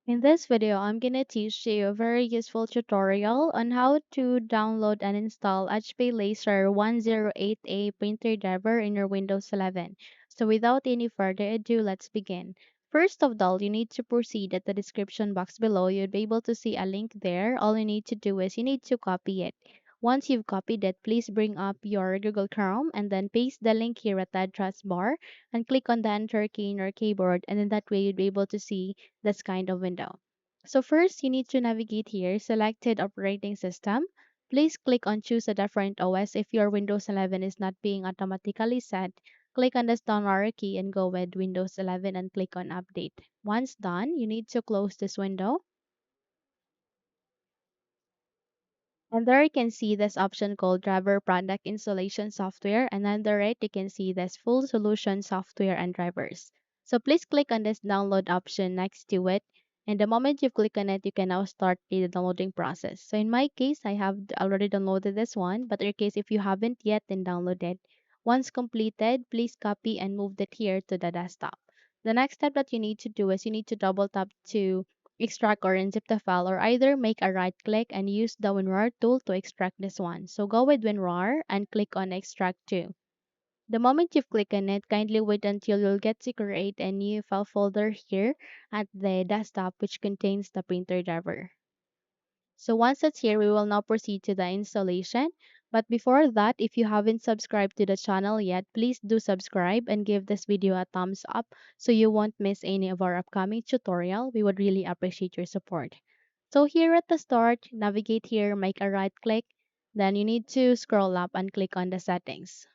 In this video, I'm gonna teach you a very useful tutorial on how to download and install HP Laser 108A printer driver in your Windows 11. So without any further ado, let's begin. First of all, you need to proceed at the description box below. You'll be able to see a link there. All you need to do is you need to copy it. Once you've copied it, please bring up your Google Chrome and then paste the link here at the address bar and click on the enter key in your keyboard, and then that way you'll be able to see this kind of window. So first, you need to navigate here, selected operating system. Please click on choose a different OS if your Windows 11 is not being automatically set. Click on the down arrow key and go with Windows 11 and click on update. Once done, you need to close this window. And there you can see this option called driver product installation software, and on the right you can see this full solution software and drivers. So please click on this download option next to it, and the moment you click on it you can now start the downloading process. So in my case I have already downloaded this one, but in your case if you haven't yet, then download it. Once completed, please copy and move it here to the desktop. The next step that you need to do is you need to double tap to extract or unzip the file, or either make a right click and use the WinRAR tool to extract this one. So go with WinRAR and click on extract to. The moment you've clicked on it, kindly wait until you'll get to create a new file folder here at the desktop which contains the printer driver. So once it's here, we will now proceed to the installation. But before that, if you haven't subscribed to the channel yet, please do subscribe and give this video a thumbs up so you won't miss any of our upcoming tutorial. We would really appreciate your support. So here at the start, navigate here, make a right click, then you need to scroll up and click on the settings.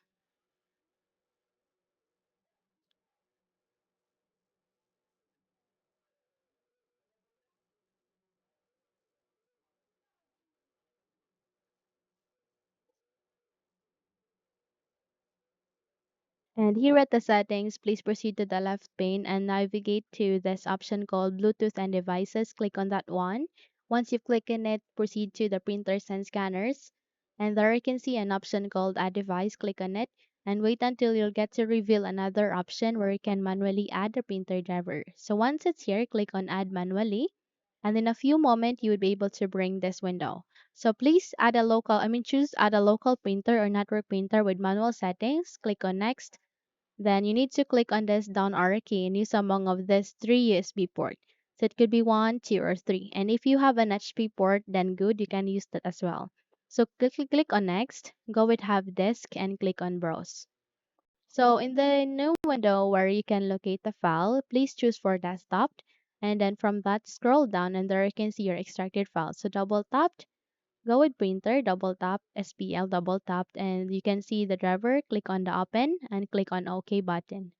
And here at the settings, please proceed to the left pane and navigate to this option called Bluetooth and devices. Click on that one. Once you click on it, proceed to the printers and scanners. And there you can see an option called add device. Click on it and wait until you'll get to reveal another option where you can manually add the printer driver. So once it's here, click on add manually. And in a few moments, you would be able to bring this window. So please choose add a local printer or network printer with manual settings. Click on next, then you need to click on this down arrow key and use among of these three USB port. So it could be one, two, or three. And if you have an HP port, then good, you can use that as well. So click on next, go with have disk and click on browse. So in the new window where you can locate the file, please choose for desktop. And then from that, scroll down and there you can see your extracted file. So double tap, go with printer, double tap, SPL, double tap, and you can see the driver. Click on the open and click on OK button.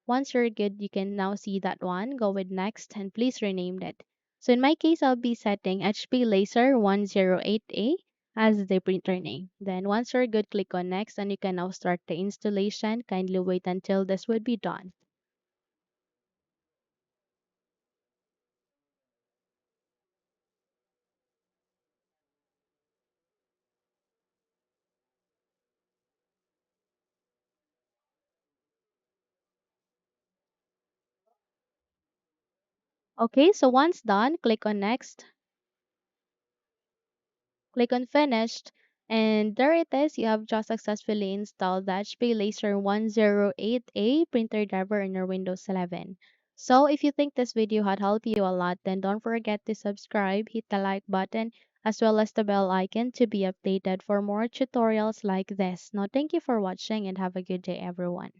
Once you're good, you can now see that one. Go with next and please rename it. So in my case, I'll be setting HP Laser 108A as the printer name. Then once you're good, click on next and you can now start the installation. Kindly wait until this would be done. Okay, so once done, click on next. Click on finished, and there it is. You have just successfully installed the HP Laser 108A printer driver in your Windows 11. So if you think this video had helped you a lot, then don't forget to subscribe, hit the like button, as well as the bell icon to be updated for more tutorials like this. Now thank you for watching and have a good day everyone.